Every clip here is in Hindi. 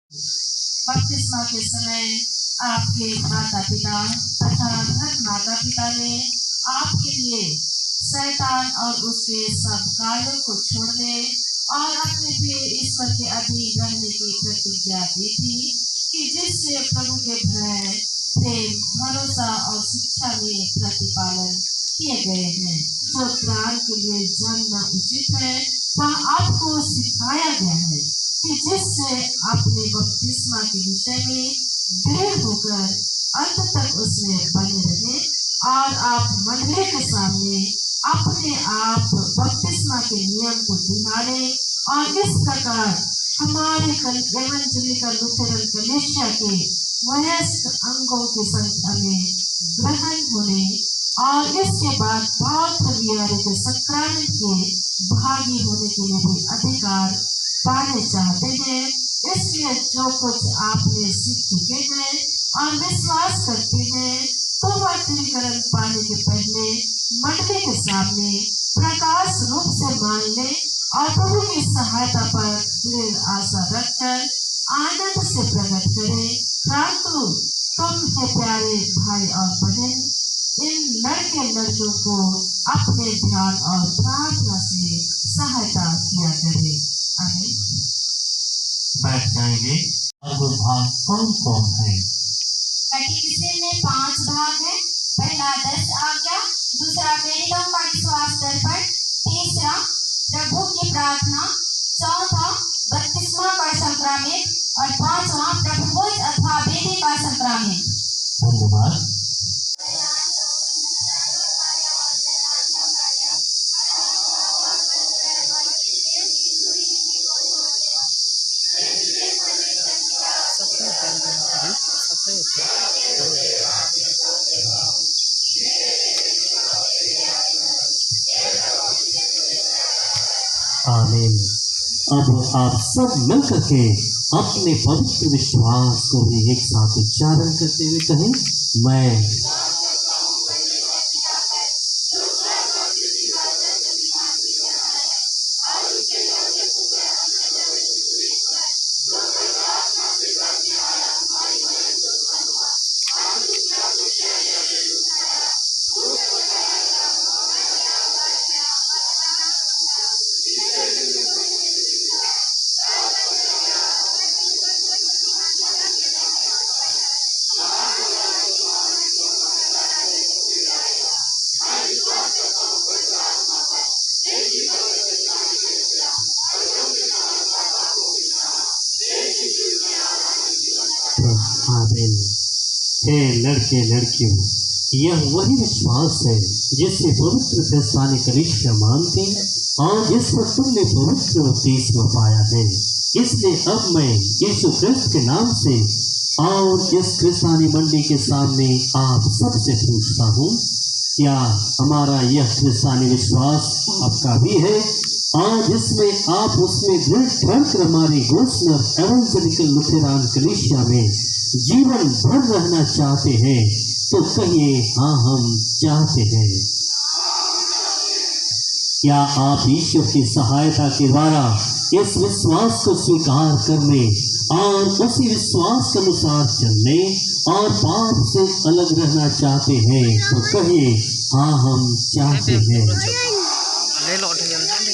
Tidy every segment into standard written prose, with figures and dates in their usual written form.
बपतिस्मा के समय आपके माता पिता तथा धर्म माता पिता ने आपके लिए शैतान और उसके सब कार्यों को छोड़ने और अपने प्रिय ईश्वर के अधीन रहने की प्रतिज्ञा दी थी कि जिससे प्रभु के भय, प्रेम, भरोसा और शिक्षा में प्रतिपालन किए गए हैं। जो त्राण के लिए जानना उचित है वह आपको सिखाया गया है कि जिससे अपने बपतिस्मा के विषय में दृढ़ होकर अंत तक उसमें बने रहे और आप मंडली के सामने अपने आप बपतिस्मा के नियम को दिखाने और इस प्रकार हमारे एवंजेलिकल लुथेरन कलीसिया के वयस्क अंगों की संख्या में ग्रहण होने और इसके बाद पवित्र विहारे के सक्रामेंट के भागी होने के लिए भी अधिकार पाने चाहते हैं। इसलिए जो कुछ आपने सीख चुके हैं और विश्वास करते हैं तो वह दृढ़ीकरण पाने के पहले मंडली के सामने प्रकाश रूप से मान ले और प्रभु की सहायता पर दृढ़ आशा रखकर आनंद से प्रकट करें। परंतु तुम है प्यारे भाई और बहन, इन लड़के लड़कियों को अपने ध्यान और प्रार्थना से सहायता किया करे। आमीन। बैठ जाएंगे। अब भाग कौन कौन है? कैटेकिज्म में 5 भाग हैं। पहला 10 आज्ञा, दूसरा वेदों का विश्वास दर्पण, तीसरा प्रभु की प्रार्थना, चौथा बपतिस्मा का संक्रामित और पांचवा प्रभुभोज अथवा वेदी का संक्रामित। धन्यवाद। आमीन। अब आप सब मिलकर के अपने पवित्र विश्वास को भी एक साथ उच्चारण करते हुए कहें, मैं हे लड़के लड़कियों, यह वही विश्वास है जिससे पवित्र थेस्सलोनिक कलीसिया मानती और जिस पर तुमने पवित्र बपतिस्मा पाया है। इसलिए अब मैं यीशु ख्रिस्त के नाम से और इस क्रिस्तानी मंडली के सामने आप सबसे पूछता हूँ, क्या हमारा यह क्रिस्तानी विश्वास आपका भी है और जिसमें आप उसमें दृढ़ ठहरकर हमारी गोस्नर एवंजेलिकल लुथेरन कलीसिया में जीवन भर रहना चाहते हैं? तो कहिए, हाँ हम चाहते हैं। क्या आप ईश्वर की सहायता के द्वारा इस विश्वास को स्वीकार करने और उसी विश्वास के अनुसार चलने और पाप से अलग रहना चाहते हैं? तो कहिए, हाँ हम चाहते हैं।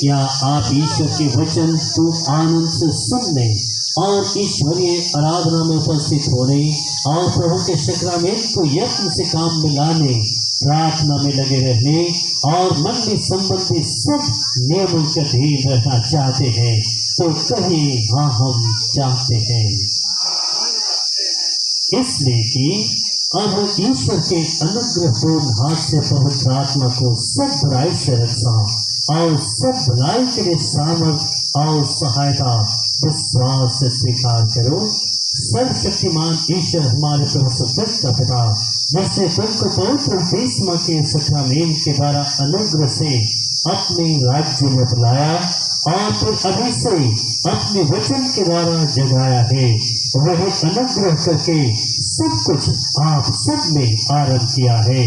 क्या आप ईश्वर के वचन को आनंद से सुनने और ईश्वरीय आराधना में उपस्थित होने और प्रभु के सक्रामेंट को यत्न से काम में लाने, प्रार्थना में लगे रहने और मंडली संबंधी सब नियमों के अधीन रहना चाहते हैं? तो कहीं हाँ हम चाहते हैं। इसलिए कि अब ईश्वर के अनुग्रहपूर्ण हाथ से पवित्र आत्मा को सब बुराई से रक्षा और सब भलाई के लिए सामर्थ और सहायता विश्वास से स्वीकार करो। सर्वशक्तिमान ईश्वर हमारे प्रभु का पिता, जिससे तुमको पवित्र बपतिस्मा के सक्रामेंट के द्वारा अनुग्रह से अपने राज्य में बुलाया और फिर अभी से अपने वचन के द्वारा जगाया है, वही अनुग्रह करके सब कुछ आप सब में आरंभ किया है।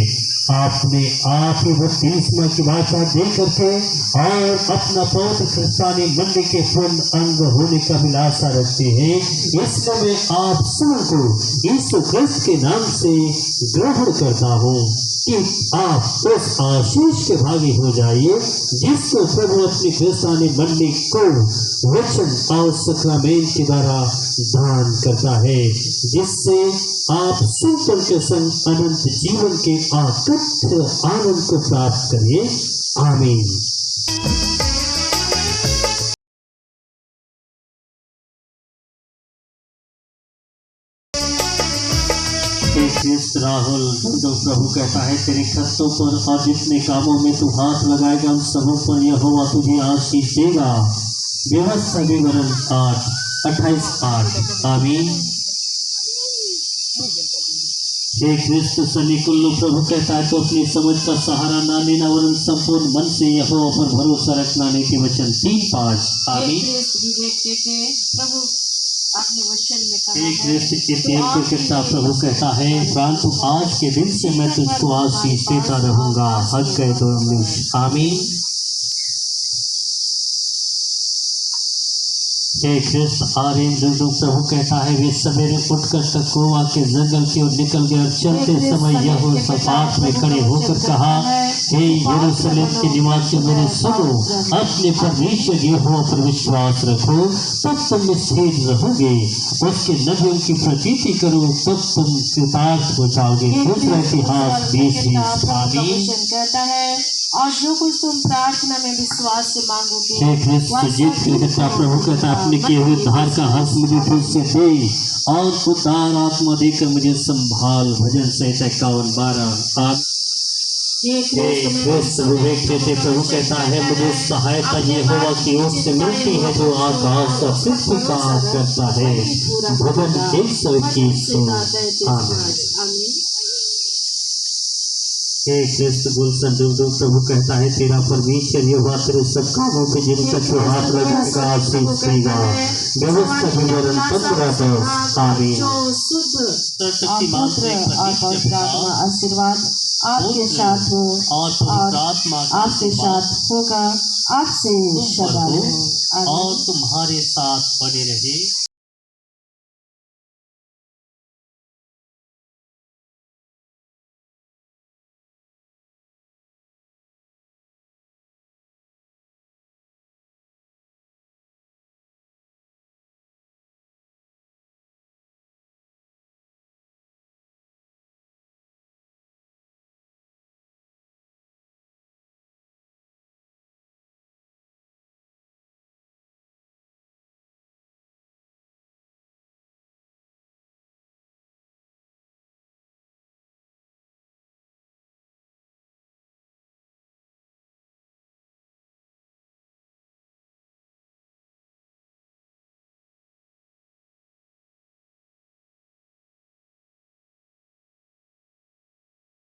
आपने आप ही बपतिस्मा की भाषा दे करके और अपना पवित्र क्रिस्तानी मंडली के पूर्ण अंग होने का अभिलाषा रखते हैं। इसलिए मैं आप सबको यीशु क्रिस्त के नाम से ग्रहण करता हूँ कि आप उस आशीष के भागी हो जाइए जिसको प्रभु अपनी क्रिस्तानी मंडली को वचन और सक्रामेंट के द्वारा दान करता है, जिससे आप संतों के संग अनंत जीवन के अकथ्य आनंद को प्राप्त करिए। आमीन। राहुल तो प्रभु कहता है तेरे खस्तों पर और जितने कामों में तू हाथ लगाएगा उन सबों पर यहोवा तुझे आशीष देगा। व्यवस्था विवरण 28:8। आमीन। हे क्रिस्त सनिकुल्लु प्रभु कहता है तो अपनी समझ का सहारा ना लेना वरन संपूर्ण मन से यहोवा पर भरोसा रखना। के वचन 3:5। आमीन। प्रभु अपने वचन में कहा एक प्रभु कहता है परंतु आज के दिन से मैं तुझको आशीष देता रहूंगा। हक कह दो। आमीन। हे क्रिस्त आर्यन प्रभु कहता है वे सवेरे उठकर तकोवा के जंगल की ओर निकल गए और चलते समय यह सपाट में खड़े होकर कहा हे यरूशलेम के निवासियों मेरे सुनो, अपने परमेश्वर यहोवा पर विश्वास रखो तब तुम स्थिर रहोगे, उसके नबियों की प्रतीति करो तब तुम कृतार्थ हो जाओगे। दूसरा इतिहास 20:20। कहता है और जो कुछ तुम प्रार्थना में विश्वास से मांगोगे हे क्रिस्त जीत के प्रभु कहता अपने किए हुए धार का हंस मुझे फिर से दे और उदार आत्मा देकर मुझे संभाल। भजन संहिता 51:12। प्रभु कहता है मुझे सहायता यहोवा की ओर से मिलती है जो आकाश और पृथ्वी का करता है। भजन 121। हे क्रिस्त गुलशन प्रभु कहता है तेरा परमेश्वर यहोवा तेरे सब कामों पे जिनका तू हाथ लगाएगा आशीष देगा। व्यवस्था विवरण 15:10। आमीन। आशीर्वाद आपके साथ हो और आपके साथ होगा, आपसे सदा हो और तुम्हारे साथ बने रहे।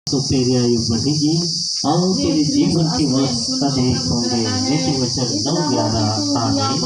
तो तेरी आयु बढ़ेगी और तेरे जीवन की वर्ष अधिक होंगे। वचन 9:11। आमीन।